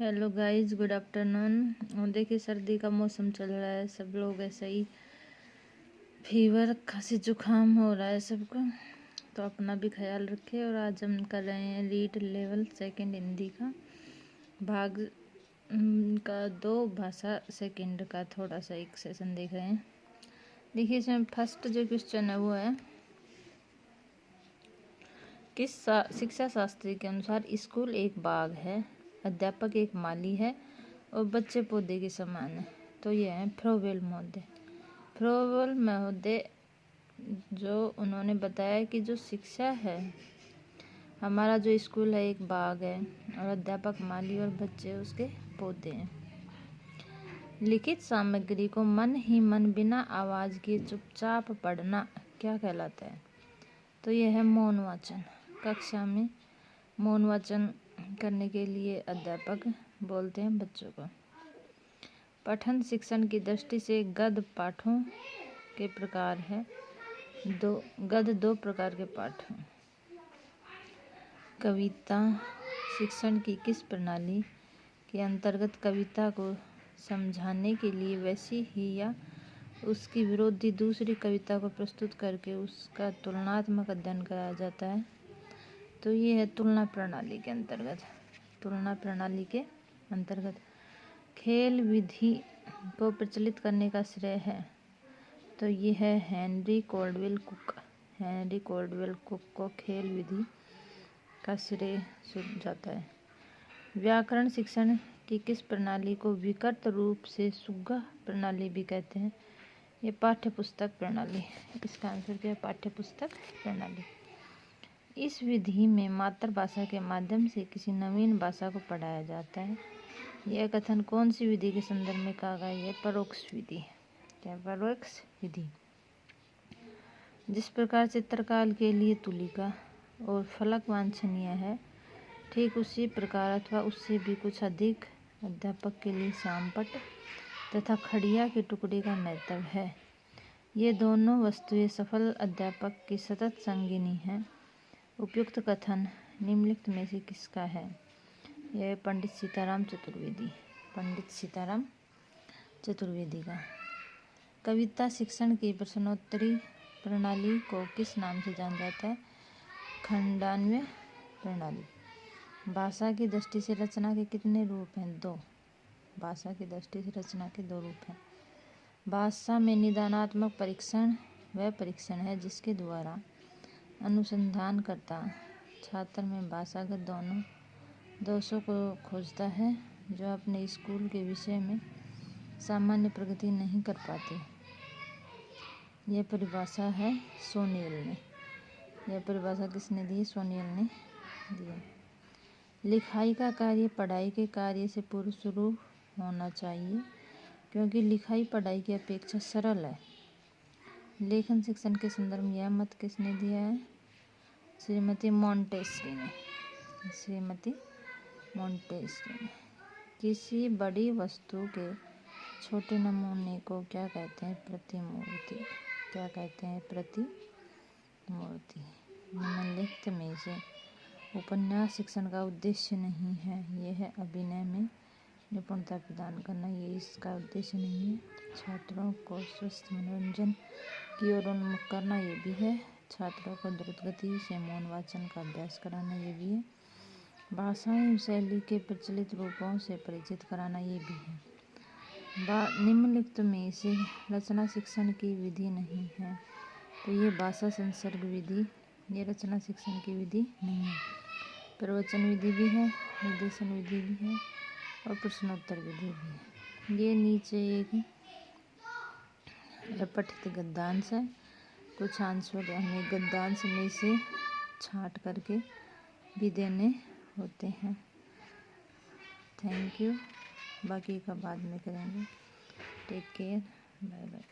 Hello guys, good afternoon. और देखिए सर्दी का मौसम चल रहा है, सब लोग ऐसा ही फीवर खांसी जुकाम हो रहा है सबको, तो अपना भी ख्याल रखें। और आज हम कर रहे हैं रीड लेवल सेकंड हिंदी का भाग का 2 भाषा सेकंड का थोड़ा सा एक सेशन देख रहे हैं। देखिए इसमें फर्स्ट जो क्वेश्चन है वो है, किस शिक्षा शास्त्री के अनुसार स्कूल एक बाग है, अध्यापक एक माली है और बच्चे पौधे के समान है। तो ये है फ्रोबेल महोदय। फ्रोबेल महोदय जो उन्होंने बताया कि जो शिक्षा है, हमारा जो स्कूल है एक बाग है और अध्यापक माली और बच्चे उसके पौधे हैं। लिखित सामग्री को मन ही मन बिना आवाज़ किए चुपचाप पढ़ना क्या कहलाता है? तो यह है मौन वाचन। कक्षा में मौन वाचन करने के लिए अध्यापक बोलते हैं बच्चों को। पठन शिक्षण की दृष्टि से गद्य पाठों के प्रकार है। गद्य 2 प्रकार के पाठ हैं। कविता शिक्षण की किस प्रणाली के अंतर्गत कविता को समझाने के लिए वैसी ही या उसकी विरोधी दूसरी कविता को प्रस्तुत करके उसका तुलनात्मक अध्ययन कराया जाता है? तो ये है तुलना प्रणाली के अंतर्गत। तुलना प्रणाली के अंतर्गत खेल विधि को प्रचलित करने का श्रेय है। तो ये है Henry Caldwell cook. Henry Caldwell cook को खेल विधि का श्रेय जाता है। व्याकरण शिक्षण की किस प्रणाली को विकृत रूप से सुग्गा प्रणाली भी कहते हैं? ये पाठ्य पुस्तक प्रणाली। इसका आंसर क्या है? पाठ्य पुस्तक प्रणाली। इस विधि में मातृभाषा के माध्यम से किसी नवीन भाषा को पढ़ाया जाता है। यह कथन कौन सी विधि के संदर्भ में कहा गया है? परोक्ष विधि। क्या? परोक्ष विधि। जिस प्रकार चित्रकार के लिए तुलिका और फलक वांछनीय है, ठीक उसी प्रकार अथवा उससे भी कुछ अधिक अध्यापक के लिए श्यामपट्ट तथा खड़िया के टुकड़े का महत्व है। ये दोनों वस्तुएं सफल अध्यापक की सतत संगिनी हैं। उपयुक्त कथन निम्नलिखित में से किसका है? यह पंडित सीताराम चतुर्वेदी। पंडित सीताराम चतुर्वेदी का। कविता शिक्षण की प्रश्नोत्तरी प्रणाली को किस नाम से जाना जाता है? खंडान्वय प्रणाली। भाषा की दृष्टि से रचना के कितने रूप हैं? 2। भाषा की दृष्टि से रचना के 2 रूप हैं। भाषा में निदानात्मक परीक्षण वह परीक्षण है जिसके द्वारा अनुसंधान करता छात्र में भाषागत दोनों दोषों को खोजता है जो अपने स्कूल के विषय में सामान्य प्रगति नहीं कर पाते। यह परिभाषा है सोनियल ने। यह परिभाषा किसने दी? सोनियल ने दी। लिखाई का कार्य पढ़ाई के कार्य से पूर्व शुरू होना चाहिए क्योंकि लिखाई पढ़ाई की अपेक्षा सरल है। लेखन शिक्षण के संदर्भ में यह मत किसने दिया है? श्रीमती मॉन्टेस्की ने। श्रीमती मॉन्टेस्की ने। किसी बड़ी वस्तु के छोटे नमूने को क्या कहते हैं? प्रतिमूर्ति। क्या कहते हैं? प्रतिमूर्ति। निम्नलिखित में से उपन्यास शिक्षण का उद्देश्य नहीं है। यह है अभिनय में निपुणता प्रदान करना। ये इसका उद्देश्य नहीं है। छात्रों को स्वस्थ मनोरंजन की ओर उन्मुख करना ये भी है। छात्रों को द्रुत गति से मौन वाचन का अभ्यास कराना ये भी है। भाषा एवं शैली के प्रचलित रूपों से परिचित कराना ये भी है। निम्नलिखित में से रचना शिक्षण की विधि नहीं है। तो ये भाषा संसर्ग विधि, ये रचना शिक्षण की विधि नहीं है। प्रवचन विधि भी है, निर्देशन विधि भी है और प्रश्नोत्तर विधि भी है। ये नीचे एक पठित गद्यांश है। कुछ आंसर हमें गद्यांश में से छांट करके भी देने होते हैं। Thank you. बाकी का बाद में करेंगे। Take care. Bye bye.